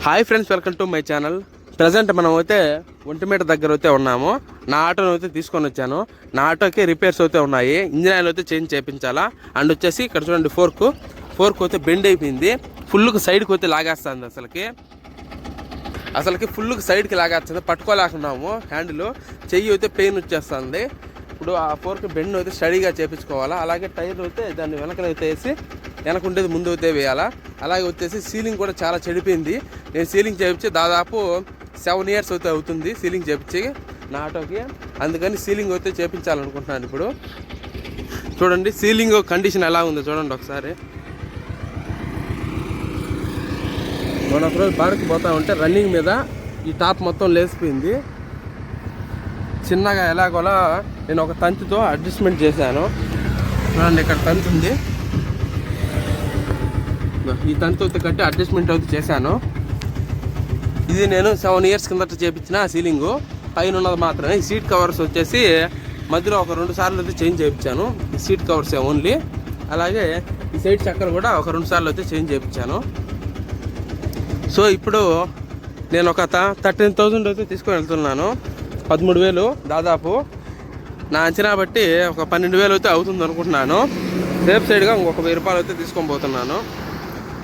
Hi friends, welcome to my channel. Present మనం అయితే ఒంటిమీట దగ్గర అయితే ఉన్నాము. నా ఆటోను అయితే తీసుకొని వచ్చాను. నా ఆటోకి రిపేర్స్ అయితే ఉన్నాయి. ఇంజిన్ ఆయిల్ అయితే చేంజ్ చేయించాలా. అండ్ వచ్చేసి ఇక్కడ చూడండి, ఫోర్క్ అయితే బెండ్ అయిపోయింది. ఫుల్కి సైడ్కి అయితే లాగేస్తుంది. అసలుకి ఫుల్కి సైడ్కి లాగేస్తుంది. పట్టుకోలేకున్నాము హ్యాండిల్. చెయ్యి అయితే పెయిన్ వచ్చేస్తుంది. ఇప్పుడు ఆ ఫోర్క్ బెండ్ అయితే స్టడీగా చేయించుకోవాలా. అలాగే టైర్ అయితే దాన్ని వెనకనైతే వేసి వెనకుండేది ముందు అయితే వేయాలా. అలాగే వచ్చేసి సీలింగ్ కూడా చాలా చెడిపోయింది. నేను సీలింగ్ చేయించి దాదాపు 7 years అయితే అవుతుంది సీలింగ్ చేయించి నా ఆటోకి. అందుకని సీలింగ్ అయితే చేయించాలనుకుంటున్నాను. ఇప్పుడు చూడండి సీలింగ్ కండిషన్ ఎలా ఉందో చూడండి ఒకసారి. మన ఒకరోజు బాడకి పోతా ఉంటే రన్నింగ్ మీద ఈ టాప్ మొత్తం లేసిపోయింది. చిన్నగా ఎలాగోలా నేను ఒక తంతితో అడ్జస్ట్మెంట్ చేశాను. చూడండి ఇక్కడ తంతి ఉంది. ఈ తంతు అయితే కట్టి అడ్జస్ట్మెంట్ అయితే చేశాను. ఇది నేను 7 years కిందట చేయించిన సీలింగు. పైన ఉన్నది మాత్రమే. ఈ సీట్ కవర్స్ వచ్చేసి మధ్యలో ఒక 2 సార్లు అయితే చేంజ్ చేయించాను. ఈ సీట్ కవర్స్ ఓన్లీ. అలాగే ఈ సైడ్ చక్కర్ కూడా ఒక 2 సార్లు అయితే చేంజ్ చేయించాను. సో ఇప్పుడు నేను ఒక 13,000 అయితే తీసుకొని వెళ్తున్నాను. 13,000 దాదాపు. నా అంచనా బట్టి ఒక 12,000 అయితే అవుతుంది అనుకుంటున్నాను. సేఫ్ సైడ్గా ఇంకొక 1000 రూపాయలు అయితే తీసుకొని పోతున్నాను.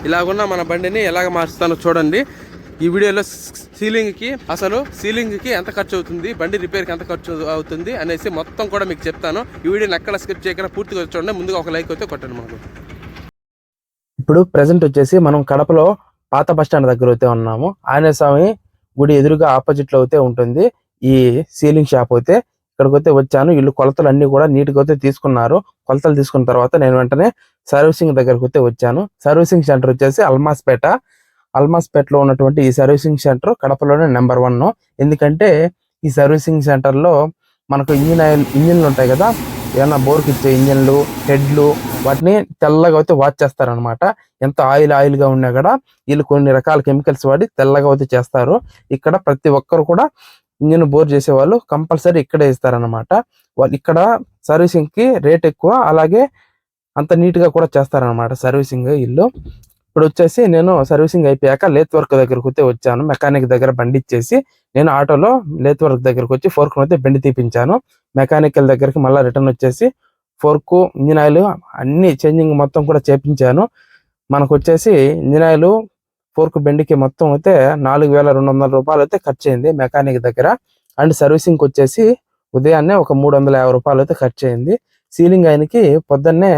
ఇలాగున్న మన బండిని ఎలాగ మార్చుతానో చూడండి. ఈ వీడియోలో సీలింగ్కి ఎంత ఖర్చు అవుతుంది, బండి రిపేర్కి ఎంత ఖర్చు అవుతుంది అనేసి మొత్తం కూడా మీకు చెప్తాను. ఈ వీడియోని ఎక్కడ స్కిప్ చేయకుండా పూర్తిగా చూడండి. ముందుగా ఒక లైక్ అయితే కొట్టండి. మనకు ఇప్పుడు ప్రెసెంట్ వచ్చేసి మనం కడపలో పాత బస్టాండ్ దగ్గర అయితే ఉన్నాము. ఆంజనేయ స్వామి గుడి ఎదురుగా ఆపోజిట్ లో అయితే ఉంటుంది ఈ సీలింగ్ షాప్ అయితే. ఇక్కడికి అయితే వచ్చాను. వీళ్ళు కొలతలు అన్ని కూడా నీట్గా అయితే తీసుకున్నారు. కొలతలు తీసుకున్న తర్వాత నేను వెంటనే సర్వీసింగ్ దగ్గరకు అయితే వచ్చాను. సర్వీసింగ్ సెంటర్ వచ్చేసి అల్మాస్పేటలో ఉన్నటువంటి ఈ సర్వీసింగ్ సెంటర్ కడపలోనే నెంబర్ 1. ఎందుకంటే ఈ సర్వీసింగ్ సెంటర్ లో మనకు ఇంజిన్లు ఉంటాయి కదా, ఏమన్నా బోర్కి ఇచ్చే ఇంజిన్లు, హెడ్లు, వాటిని తెల్లగా అయితే వాచ్ చేస్తారనమాట. ఎంత ఆయిల్ గా ఉన్నా కూడా వీళ్ళు కొన్ని రకాల కెమికల్స్ వాడి తెల్లగా అయితే చేస్తారు. ఇక్కడ ప్రతి ఒక్కరు కూడా ఇంజిన్ బోర్ చేసే వాళ్ళు కంపల్సరీ ఇక్కడే ఇస్తారనమాట. వాళ్ళు ఇక్కడ సర్వీసింగ్ కి రేట్ ఎక్కువ, అలాగే అంత నీట్ గా కూడా చేస్తారనమాట సర్వీసింగ్ ఇల్లు. ఇప్పుడు వచ్చేసి నేను సర్వీసింగ్ అయిపోయాక లేత్ వర్క్ దగ్గరకు అయితే వచ్చాను. మెకానిక్ దగ్గర బండి ఇచ్చేసి నేను ఆటోలో లేత్ వర్క్ దగ్గరకు వచ్చి ఫోర్క్ అయితే బెండి తీపించాను. మెకానికల్ దగ్గరికి మళ్ళీ రిటర్న్ వచ్చేసి ఫోర్కు, ఇంజిన్ ఆయిల్ అన్ని చేంజింగ్ మొత్తం కూడా చేపించాను. మనకు వచ్చేసి ఇంజిన్ ఆయిల్, ఫోర్క్ బెండికి మొత్తం అయితే 4,200 రూపాయలు అయితే ఖర్చు అయింది మెకానిక్ దగ్గర. అండ్ సర్వీసింగ్ వచ్చేసి ఉదయాన్నే ఒక 350 రూపాయలు అయితే ఖర్చు అయింది. సీలింగ్ ఆయనకి పొద్దున్నే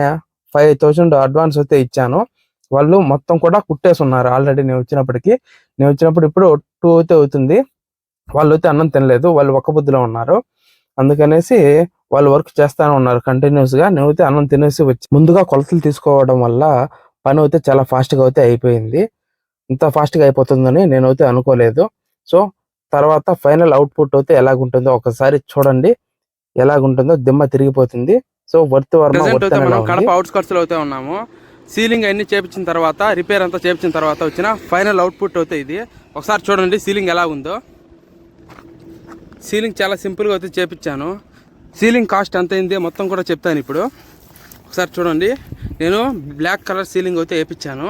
5,000 అడ్వాన్స్ అయితే ఇచ్చాను. వాళ్ళు మొత్తం కూడా కుట్టేసి ఉన్నారు ఆల్రెడీ. నేను వచ్చినప్పుడు ఇప్పుడు 2 అయితే అవుతుంది. వాళ్ళు అయితే అన్నం తినలేదు, వాళ్ళు ఒక్క బుద్ధిలో ఉన్నారు. అందుకనేసి వాళ్ళు వర్క్ చేస్తానే ఉన్నారు కంటిన్యూస్ గా. నేనైతే అన్నం తినేసి వచ్చి ముందుగా కొలతలు తీసుకోవడం వల్ల పని అయితే చాలా ఫాస్ట్ గా అయితే అయిపోయింది. ఇంత ఫాస్ట్ గా అయిపోతుందని నేనైతే అనుకోలేదు. సో తర్వాత ఫైనల్ అవుట్పుట్ అయితే ఎలాగుంటుందో ఒకసారి చూడండి. ఎలాగుంటుందో దిమ్మ తిరిగిపోతుంది. సో కడప అవుట్స్కట్స్ లో అయితే ఉన్నాము. సీలింగ్ అన్ని చేపించిన తర్వాత, రిపేర్ అంతా చేపించిన తర్వాత వచ్చిన ఫైనల్ అవుట్పుట్ అయితే ఇది. ఒకసారి చూడండి సీలింగ్ ఎలా ఉందో. సీలింగ్ చాలా సింపుల్గా అయితే చేపించాను. సీలింగ్ కాస్ట్ ఎంత అయింది మొత్తం కూడా చెప్తాను ఇప్పుడు. ఒకసారి చూడండి. నేను బ్లాక్ కలర్ సీలింగ్ అయితే వేయించాను.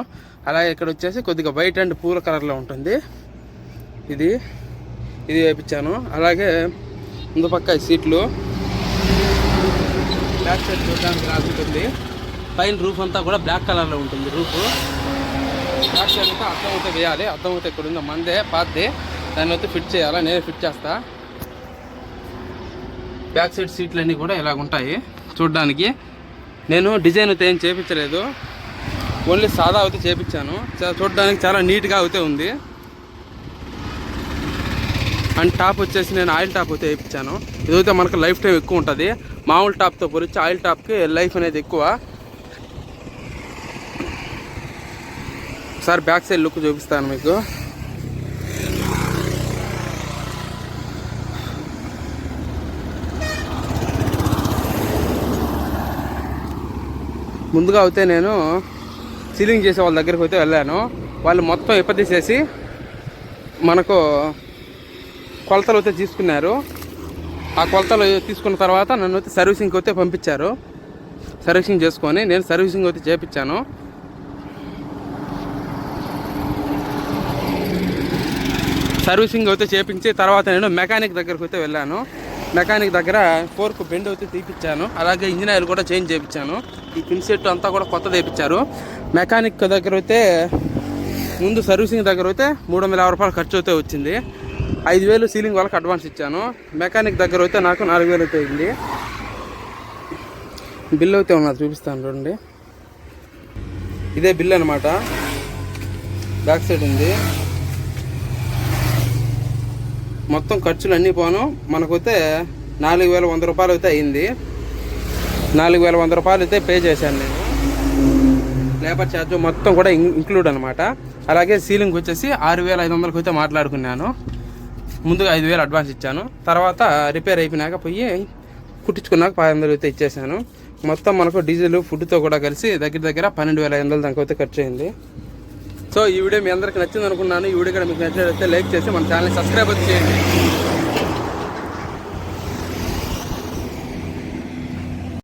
అలాగే ఇక్కడ వచ్చేసి కొద్దిగా వైట్ అండ్ పూల కలర్లో ఉంటుంది. ఇది వేయించాను. అలాగే ముందు పక్క సీట్లు బ్యాక్ సైడ్ చూడడానికి రాకుంటుంది. పైన రూఫ్ అంతా కూడా బ్లాక్ కలర్లో ఉంటుంది. రూఫ్ బ్యాక్ సైడ్ అయితే అద్దం అయితే వేయాలి. అద్దం అయితే ఇక్కడ ఉందో మందే పాతది, దాన్ని అయితే ఫిట్ చేయాలి. నేనే ఫిట్ చేస్తా. బ్యాక్ సైడ్ సీట్లు అన్నీ కూడా ఇలాగ ఉంటాయి చూడడానికి. నేను డిజైన్ అయితే ఏం చేయించలేదు, ఓన్లీ సాదా అయితే చేయించాను. చూడడానికి చాలా నీట్గా అయితే ఉంది. అండ్ టాప్ వచ్చేసి నేను ఆయిల్ టాప్ అయితే వేయించాను. ఇదైతే మనకు లైఫ్ టైం ఎక్కువ ఉంటుంది. మామూలు టాప్తో పోలిచ్చి ఆయిల్ టాప్కి లైఫ్ అనేది ఎక్కువ. ఒకసారి బ్యాక్ సైడ్ లుక్ చూపిస్తాను మీకు. ముందుగా అయితే నేను సీలింగ్ చేసే వాళ్ళ దగ్గరికి అయితే వెళ్ళాను. వాళ్ళు మొత్తం ఇప్పదీసేసి మనకు కొలతలు అయితే తీసుకున్నారు. ఆ కొలతలు తీసుకున్న తర్వాత నన్ను అయితే సర్వీసింగ్కి అయితే పంపించారు. సర్వీసింగ్ చేసుకొని నేను సర్వీసింగ్ అయితే చేయించాను. సర్వీసింగ్ అయితే చేపించి తర్వాత నేను మెకానిక్ దగ్గరకు అయితే వెళ్ళాను. మెకానిక్ దగ్గర ఫోర్క్ బెండ్ అయితే తీపిచ్చాను. అలాగే ఇంజిన్ ఆయిల్ కూడా చేంజ్ చేయించాను. ఈ పిన్ సెట్ అంతా కూడా కొత్త తెప్పించారు. మెకానిక్ దగ్గర అయితే ముందు సర్వీసింగ్ దగ్గర అయితే 350 రూపాయలు ఖర్చు అయితే వచ్చింది. 5,000 సీలింగ్ వాళ్ళకి అడ్వాన్స్ ఇచ్చాను. మెకానిక్ దగ్గర అయితే నాకు 4,000 అయితే అయింది. బిల్ అయితే ఉన్నది, చూపిస్తాను చూడండి. ఇదే బిల్ అనమాట. బ్యాక్ సైడ్ ఉంది. మొత్తం ఖర్చులు అన్నీ పోను మనకైతే 4,100 రూపాయలు అయితే అయింది. 4,100 రూపాయలు అయితే పే చేశాను నేను. లేబర్ ఛార్జ్ మొత్తం కూడా ఇంక్లూడ్ అనమాట. అలాగే సీలింగ్ వచ్చేసి 6,500కి అయితే మాట్లాడుకున్నాను. ముందుగా 5,000 అడ్వాన్స్ ఇచ్చాను. తర్వాత రిపేర్ అయిపోయినాక పోయి కుట్టించుకున్నాక 500 అయితే ఇచ్చేసాను. మొత్తం మనకు డీజిల్ ఫుడ్తో కూడా కలిసి దగ్గర 12,500 దాకా అయితే ఖర్చు అయింది. సో ఈ వీడియో మీ అందరికి నచ్చింది అనుకున్నాను. ఈ వీడియో కూడా మీకు నచ్చినట్లయితే లైక్ చేసి మన ఛానల్ని సబ్స్క్రైబ్ చేయండి.